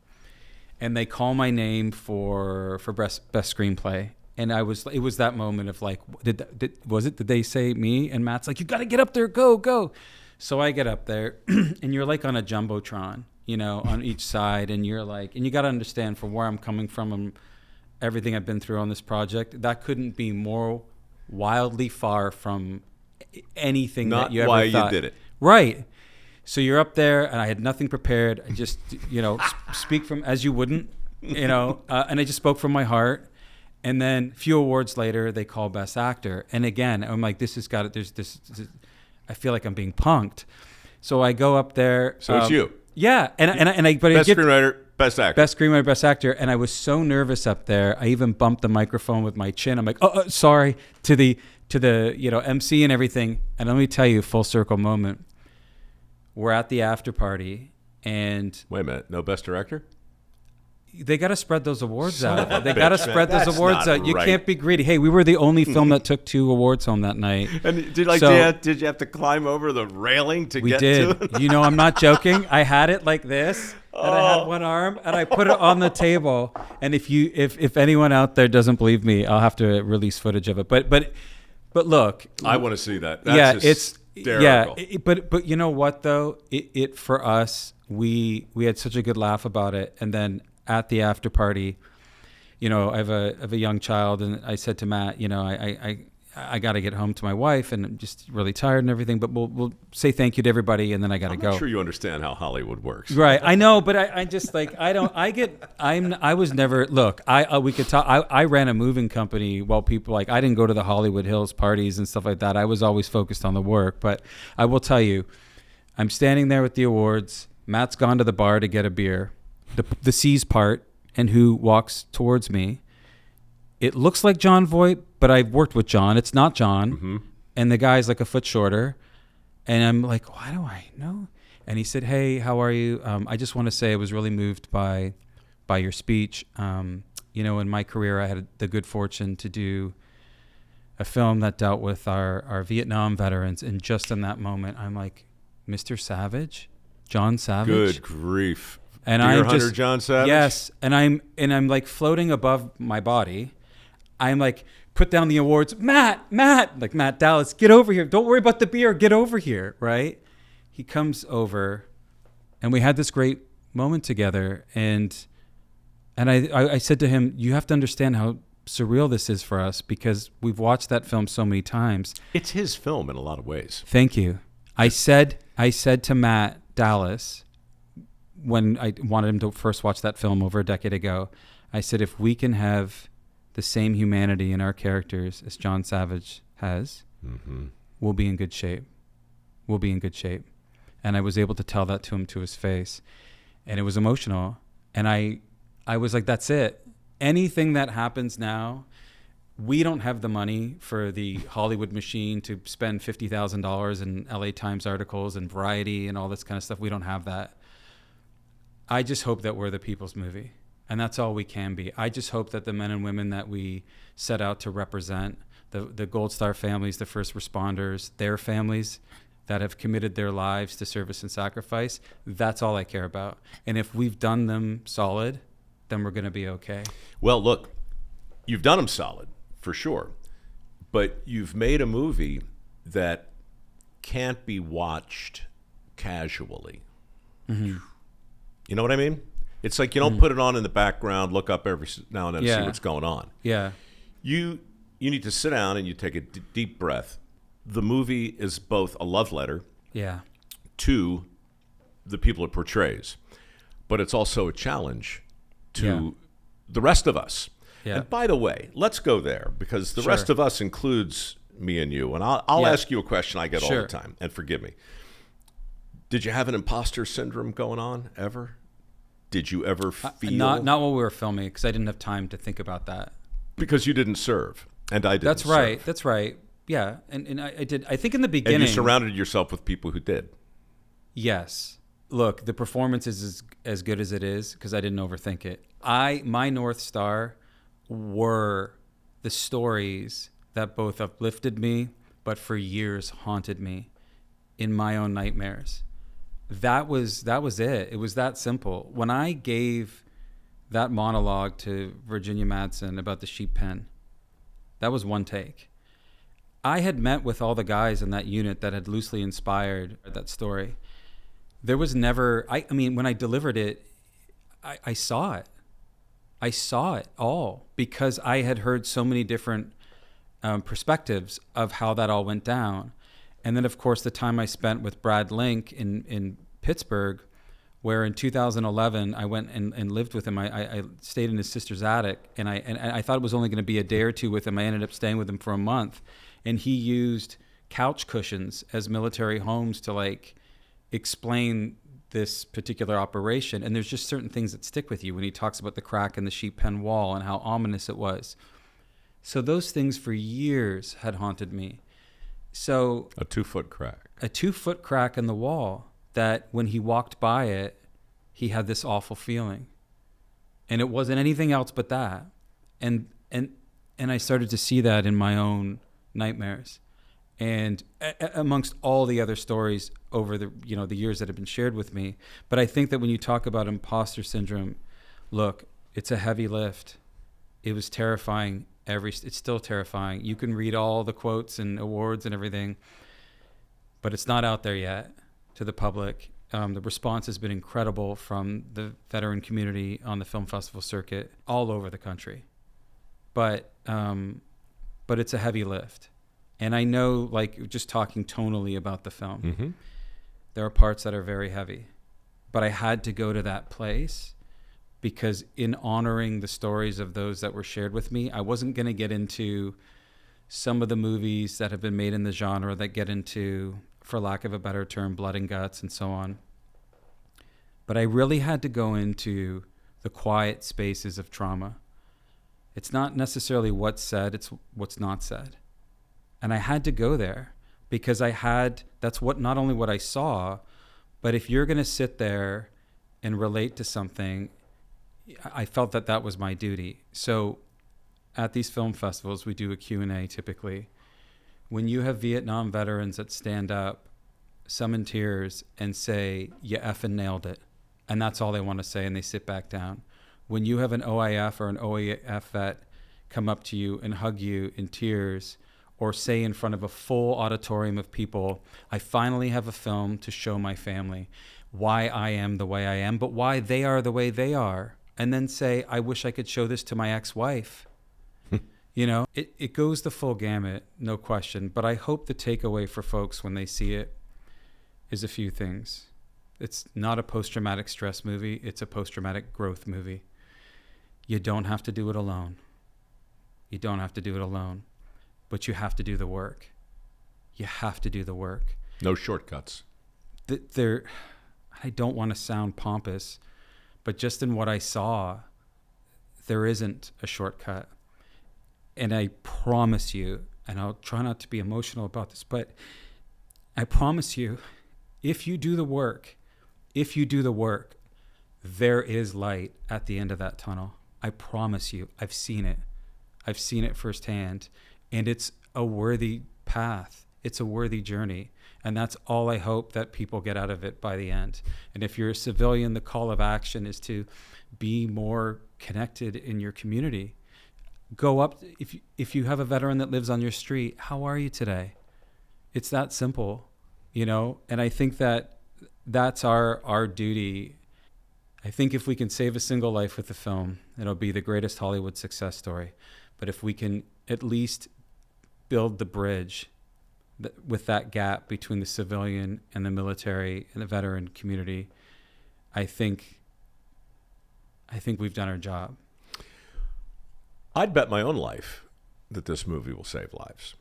And they call my name for best screenplay. And it was that moment of did they say me? And Matt's like, you got to get up there, go. So I get up there, and you're like on a Jumbotron, on each side. And you're like, and you got to understand from where I'm coming from and everything I've been through on this project, that couldn't be more wildly far from anything that you ever thought. Not why you did it. Right. So you're up there, and I had nothing prepared. I just, speak from, as you wouldn't, and I just spoke from my heart. And then a few awards later, they call Best Actor. And again, I'm like, this has got it. There's this, I feel like I'm being punked. So I go up there. So it's you. Yeah. But Best Screenwriter, Best Actor. Best Screenwriter, Best Actor. And I was so nervous up there. I even bumped the microphone with my chin. I'm like, sorry, to the MC and everything. And let me tell you, full circle moment. We're at the after party, and wait a minute, no Best Director? They got to spread those awards out. They got to spread those awards out. You right. can't be greedy. Hey, we were the only film that took 2 awards home that night. And did you have to climb over the railing to get to it? We did. I'm not joking. I had it like this, and I had one arm, and I put it on the table. And if anyone out there doesn't believe me, I'll have to release footage of it. But look, I want to see that. That's hysterical. But you know what though? It for us, we had such a good laugh about it, and then at the after party, I have a young child, and I said to Matt, I I got to get home to my wife, and I'm just really tired and everything. But we'll say thank you to everybody, and then I got to go. I'm not sure you understand how Hollywood works. Right, I know, but I just like I was never look. We could talk. I ran a moving company while people I didn't go to the Hollywood Hills parties and stuff like that. I was always focused on the work. But I will tell you, I'm standing there with the awards. Matt's gone to the bar to get a beer. The C's part, and who walks towards me. It looks like Jon Voight, but I've worked with John. It's not John. Mm-hmm. And the guy's like a foot shorter. And I'm like, why do I know? And he said, hey, how are you? I just want to say I was really moved by your speech. In my career, I had the good fortune to do a film that dealt with our Vietnam veterans. And just in that moment, I'm like, Mr. Savage? John Savage? Good grief. And Deer Hunter John Savage? Yes. And I'm like floating above my body. I'm like, put down the awards. Matt, like Matt Dallas, get over here. Don't worry about the beer. Get over here, right? He comes over, and we had this great moment together. And I said to him, you have to understand how surreal this is for us because we've watched that film so many times. It's his film in a lot of ways. Thank you. I said to Matt Dallas, when I wanted him to first watch that film over a decade ago, I said, if we can have the same humanity in our characters as John Savage has, mm-hmm. we'll be in good shape. We'll be in good shape. And I was able to tell that to him to his face. And it was emotional. And I was like, that's it. Anything that happens now, we don't have the money for the Hollywood machine to spend $50,000 in LA Times articles and Variety and all this kind of stuff. We don't have that. I just hope that we're the people's movie. And that's all we can be. I just hope that the men and women that we set out to represent, the Gold Star families, the first responders, their families that have committed their lives to service and sacrifice, that's all I care about. And if we've done them solid, then we're going to be okay. Well, look, you've done them solid, for sure. But you've made a movie that can't be watched casually. Mm-hmm. You know what I mean? It's like you don't put it on in the background, look up every now and then to see what's going on. Yeah. You need to sit down and you take a deep breath. The movie is both a love letter to the people it portrays, but it's also a challenge to the rest of us. Yeah. And by the way, let's go there because the rest of us includes me and you. And I'll ask you a question I get all the time, and forgive me. Did you have an imposter syndrome going on ever? Did you ever feel... Not while we were filming, because I didn't have time to think about that. Because you didn't serve, and I didn't That's right. serve. That's right. Yeah, and I did. I think in the beginning... And you surrounded yourself with people who did. Yes. Look, the performance is as good as it is, because I didn't overthink it. My North Star were the stories that both uplifted me, but for years haunted me in my own nightmares. That was it. It was that simple. When I gave that monologue to Virginia Madsen about the sheep pen, that was one take. I had met with all the guys in that unit that had loosely inspired that story. There was never, I mean, when I delivered it, I saw it. I saw it all because I had heard so many different perspectives of how that all went down. And then, of course, the time I spent with Brad Link in Pittsburgh, where in 2011 I went and lived with him. I stayed in his sister's attic, and I thought it was only going to be a day or two with him. I ended up staying with him for a month, and he used couch cushions as military homes to explain this particular operation. And there's just certain things that stick with you when he talks about the crack in the sheep pen wall and how ominous it was. So those things for years had haunted me. So a 2-foot crack. A 2-foot crack in the wall that when he walked by it, he had this awful feeling. And it wasn't anything else but that. And I started to see that in my own nightmares. And amongst all the other stories over the years that have been shared with me. But I think that when you talk about imposter syndrome, look, it's a heavy lift. It was terrifying. It's still terrifying. You can read all the quotes and awards and everything, but it's not out there yet to the public. The response has been incredible from the veteran community on the film festival circuit all over the country. But it's a heavy lift. And I know, like, just talking tonally about the film, there are parts that are very heavy. But I had to go to that place because in honoring the stories of those that were shared with me, I wasn't going to get into some of the movies that have been made in the genre that get into, for lack of a better term, blood and guts and so on. But I really had to go into the quiet spaces of trauma. It's not necessarily what's said, it's what's not said. And I had to go there because that's not only what I saw, but if you're going to sit there and relate to something, I felt that was my duty. So at these film festivals, we do a Q&A typically. When you have Vietnam veterans that stand up, some in tears, and say, "You effing nailed it," and that's all they want to say, and they sit back down. When you have an OIF or an OEF vet come up to you and hug you in tears, or say in front of a full auditorium of people, "I finally have a film to show my family why I am the way I am, but why they are the way they are," and then say, "I wish I could show this to my ex-wife." You know, it goes the full gamut, no question. But I hope the takeaway for folks when they see it is a few things. It's not a post-traumatic stress movie. It's a post-traumatic growth movie. You don't have to do it alone. You don't have to do it alone. But you have to do the work. You have to do the work. No shortcuts. I don't want to sound pompous, but just in what I saw, there isn't a shortcut. And I promise you, and I'll try not to be emotional about this, but I promise you, if you do the work, there is light at the end of that tunnel. I promise you, I've seen it firsthand, and it's a worthy path. It's a worthy journey. And that's all I hope that people get out of it by the end. And if you're a civilian, the call of action is to be more connected in your community. Go up, if you have a veteran that lives on your street, how are you today? It's that simple, you know? And I think that's our duty. I think if we can save a single life with the film, it'll be the greatest Hollywood success story. But if we can at least build the bridge with that gap between the civilian and the military and the veteran community, I think we've done our job. I'd bet my own life that this movie will save lives.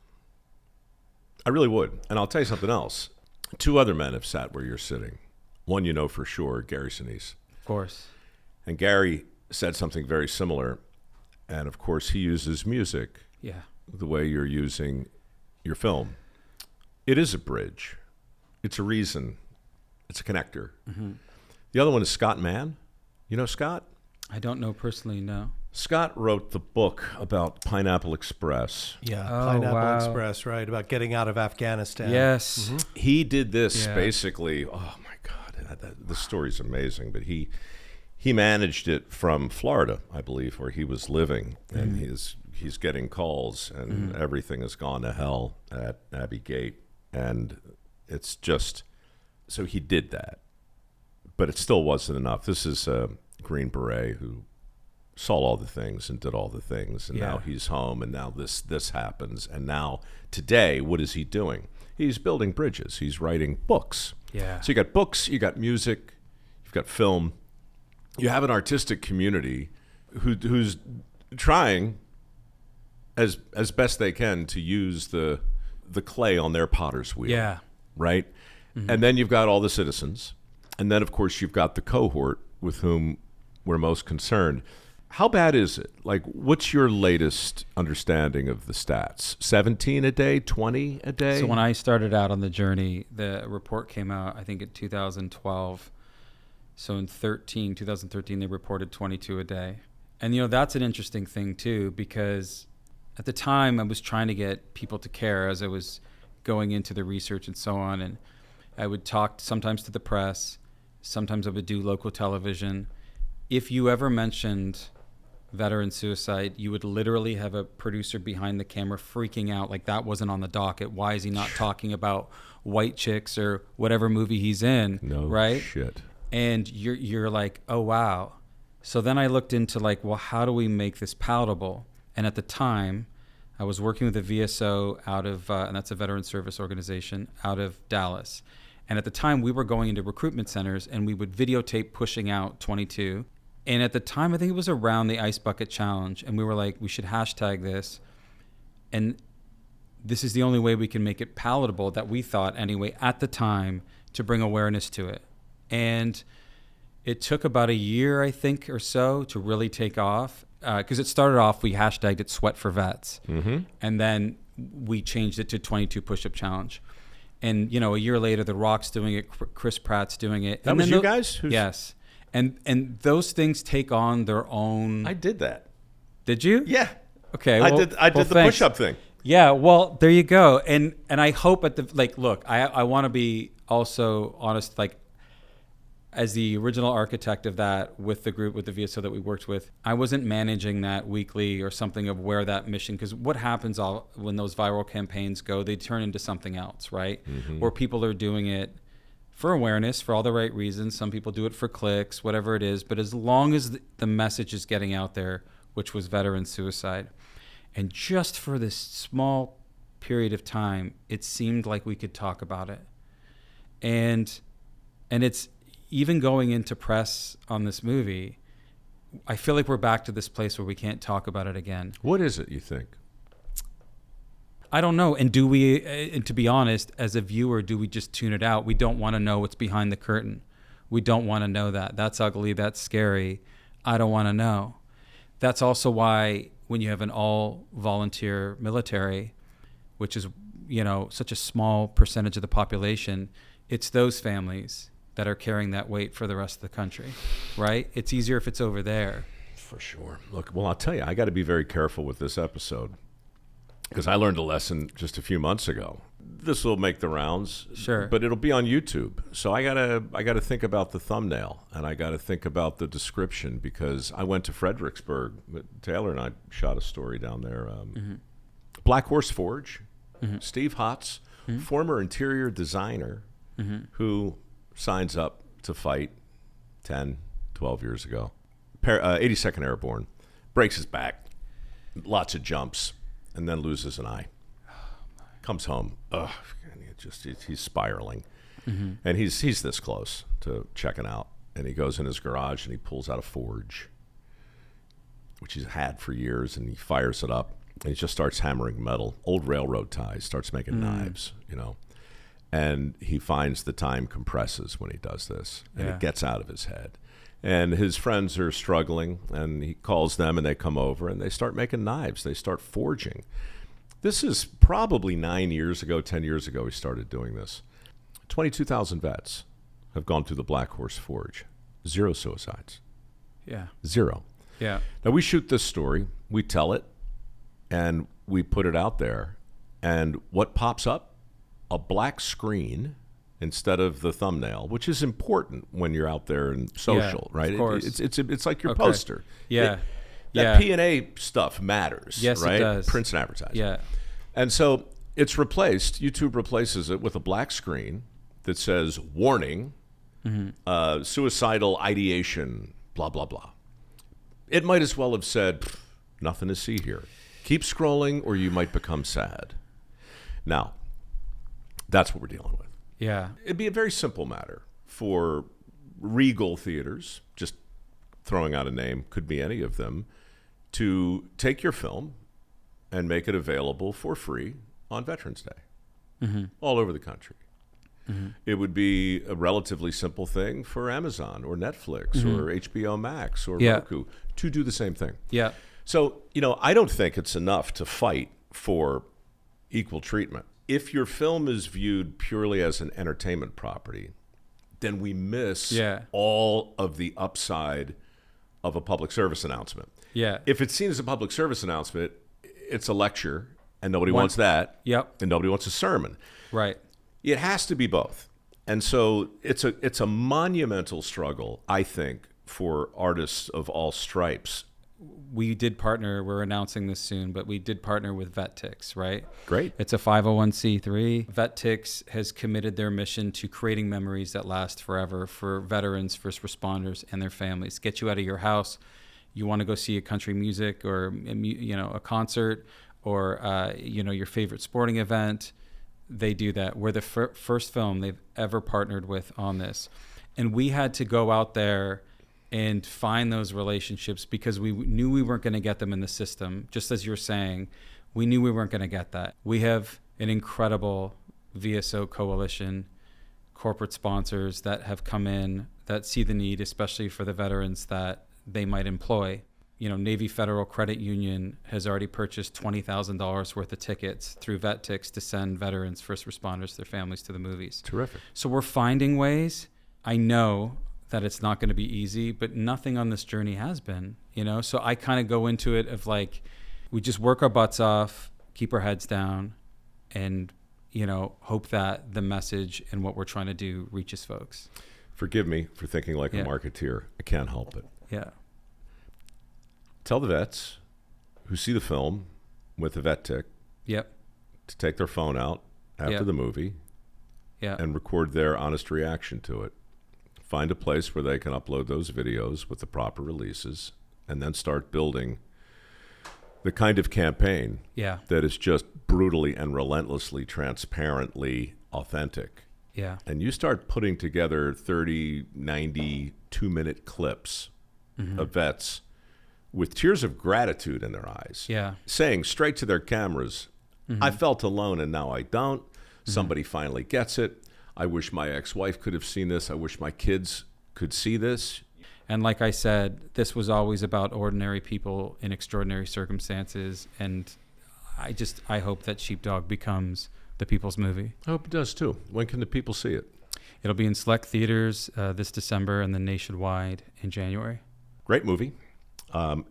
I really would. And I'll tell you something else. 2 other men have sat where you're sitting. One you know for sure, Gary Sinise. Of course. And Gary said something very similar. And of course, he uses music the way you're using your film. It is a bridge. It's a reason. It's a connector. Mm-hmm. The other one is Scott Mann. You know Scott? I don't know personally, no. Scott wrote the book about Pineapple Express. Yeah, Pineapple Express, right, about getting out of Afghanistan. Yes. Mm-hmm. He did this basically, oh my God, the story's amazing, but he managed it from Florida, I believe, where he was living, and he's getting calls, and everything has gone to hell at Abbey Gate, and it's just, so he did that, but it still wasn't enough. This is a Green Beret who saw all the things and did all the things, and now he's home, and now this happens, and now today, what is he doing? He's building bridges. He's writing books. Yeah. So you got books, you got music, you've got film. You have an artistic community who's trying as best they can to use the clay on their potter's wheel. Yeah. Right? Mm-hmm. And then you've got all the citizens, and then of course you've got the cohort with whom we're most concerned. How bad is it? Like, what's your latest understanding of the stats? 17 a day, 20 a day? So when I started out on the journey, the report came out, I think in 2012. So in 2013, they reported 22 a day. And, you know, that's an interesting thing too, because at the time I was trying to get people to care as I was going into the research and so on. And I would talk sometimes to the press, sometimes I would do local television. If you ever mentioned veteran suicide, you would literally have a producer behind the camera freaking out like that wasn't on the docket. Why is he not talking about White Chicks or whatever movie he's in? No right? Shit. And you're like, oh wow. So then I looked into like, well, how do we make this palatable? And at the time, I was working with a VSO out of, and that's a veteran service organization, out of Dallas. And at the time, we were going into recruitment centers, and we would videotape pushing out 22. And at the time, I think it was around the Ice Bucket Challenge, and we were like, we should hashtag this. And this is the only way we can make it palatable, that we thought anyway, at the time, to bring awareness to it. And it took about a year, I think, or so to really take off. Because it started off, we hashtagged it Sweat for Vets. Mm-hmm. And then we changed it to 22 Push-Up Challenge. And, you know, a year later, The Rock's doing it, Chris Pratt's doing it. That was you guys? Yes. And those things take on their own... I did that. Did you? Yeah. Okay. I did the thanks. push-up thing. Yeah, well, there you go. And I hope look, I want to be also honest, like, as the original architect of that with the group, with the VSO that we worked with, I wasn't managing that weekly or something of where that mission, because what happens when those viral campaigns go, they turn into something else, right? Mm-hmm. Where people are doing it for awareness, for all the right reasons. Some people do it for clicks, whatever it is. But as long as the message is getting out there, which was veteran suicide, and just for this small period of time, it seemed like we could talk about it. And it's, even going into press on this movie, I feel like we're back to this place where we can't talk about it again. What is it, you think? I don't know. And do we, and to be honest, as a viewer, do we just tune it out? We don't want to know what's behind the curtain. We don't want to know that. That's ugly. That's scary. I don't want to know. That's also why when you have an all-volunteer military, which is, you know, such a small percentage of the population, it's those families that are carrying that weight for the rest of the country, right? It's easier if it's over there. For sure. Look, well, I'll tell you, I got to be very careful with this episode because I learned a lesson just a few months ago. This will make the rounds, sure, but it'll be on YouTube. So I gotta think about the thumbnail, and I gotta think about the description, because I went to Fredericksburg. Taylor and I shot a story down there. Black Horse Forge, Steve Hotz, former interior designer, who signs up to fight 10, 12 years ago. 82nd Airborne, breaks his back, lots of jumps, and then loses an eye. Comes home, and he's spiraling. And he's this close to checking out. And he goes in his garage and he pulls out a forge, which he's had for years, and he fires it up. And he just starts hammering metal, old railroad ties, starts making knives, you know. And he finds the time compresses when he does this, and it gets out of his head. And his friends are struggling, and he calls them, and they come over, and they start making knives. They start forging. This is probably 9 years ago, 10 years ago, he started doing this. 22,000 vets have gone through the Black Horse Forge. 0 suicides. Yeah. 0. Yeah. Now, we shoot this story, we tell it, and we put it out there. And what pops up? A black screen instead of the thumbnail, which is important when you're out there in social, right? Of course. It's like your poster. Yeah. That P&A stuff matters, yes, right? It does. Prints and advertising. Yeah. And so it's replaced, YouTube replaces it with a black screen that says, warning, suicidal ideation, blah, blah, blah. It might as well have said, nothing to see here. Keep scrolling or you might become sad. Now, that's what we're dealing with. Yeah. It'd be a very simple matter for Regal theaters, just throwing out a name, could be any of them, to take your film and make it available for free on Veterans Day all over the country. It would be a relatively simple thing for Amazon or Netflix or HBO Max or Roku to do the same thing. Yeah. So, you know, I don't think it's enough to fight for equal treatment. If your film is viewed purely as an entertainment property, then we miss all of the upside of a public service announcement. Yeah. If it's seen as a public service announcement, it's a lecture, and nobody wants that. Yep. And nobody wants a sermon. Right. It has to be both. And so it's a monumental struggle, I think, for artists of all stripes. We did partner, we're announcing this soon, but we did partner with Vet Tix, right? Great. It's a 501c3. Vet Tix has committed their mission to creating memories that last forever for veterans, first responders, and their families. Get you out of your house. You want to go see a country music or, you know, a concert. or your favorite sporting event. They do that. We're the first film they've ever partnered with on this. And we had to go out there and find those relationships because we knew we weren't going to get them in the system. Just as you're saying, we knew we weren't going to get that. We have an incredible VSO coalition, corporate sponsors that have come in that see the need, especially for the veterans that they might employ. Navy Federal Credit Union has already purchased $20,000 worth of tickets through Vet Tix to send veterans, first responders, their families to the movies. Terrific. So we're finding ways. I know that it's not going to be easy, but nothing on this journey has been, So I kind of go into it of like, we just work our butts off, keep our heads down, and, hope that the message and what we're trying to do reaches folks. Forgive me for thinking like a marketeer. I can't help it. Yeah. Tell the vets who see the film with the Vet Tix to take their phone out after the movie and record their honest reaction to it. Find a place where they can upload those videos with the proper releases and then start building the kind of campaign that is just brutally and relentlessly, transparently authentic. Yeah. And you start putting together 30, 90, 2-minute clips of vets with tears of gratitude in their eyes, saying straight to their cameras, I felt alone and now I don't. Somebody finally gets it. I wish my ex-wife could have seen this. I wish my kids could see this. And like I said, this was always about ordinary people in extraordinary circumstances. And I hope that Sheepdog becomes the people's movie. I hope it does too. When can the people see it? It'll be in select theaters this December and then nationwide in January. Great movie.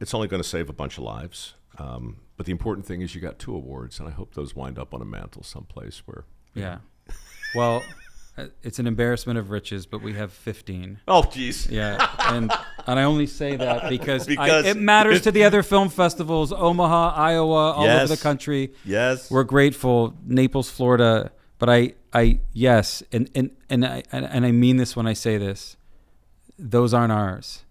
It's only going to save a bunch of lives. But the important thing is you got 2 awards, and I hope those wind up on a mantle someplace where... Yeah. Well, it's an embarrassment of riches, but we have 15. Oh, geez. Yeah. And I only say that because it matters to the other film festivals, Omaha, Iowa, all over the country. Yes. We're grateful. Naples, Florida. But yes, and I mean this when I say this. Those aren't ours.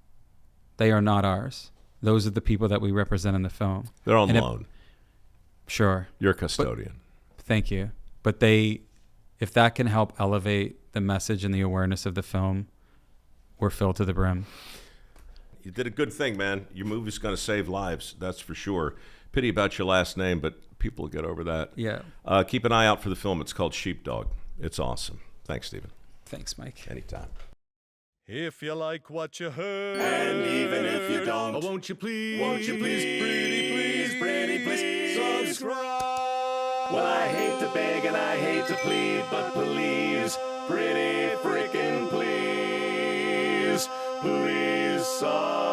They are not ours. Those are the people that we represent in the film. They're on loan. Sure. You're a custodian. Thank you. But if that can help elevate the message and the awareness of the film, we're filled to the brim. You did a good thing, man. Your movie's going to save lives, that's for sure. Pity about your last name, but people will get over that. Yeah. Keep an eye out for the film. It's called Sheepdog. It's awesome. Thanks, Stephen. Thanks, Mike. Anytime. If you like what you heard, And even if you don't, won't you please, pretty please, subscribe. Well, I hate to beg and I hate to plead, but please, pretty freaking please, please subscribe.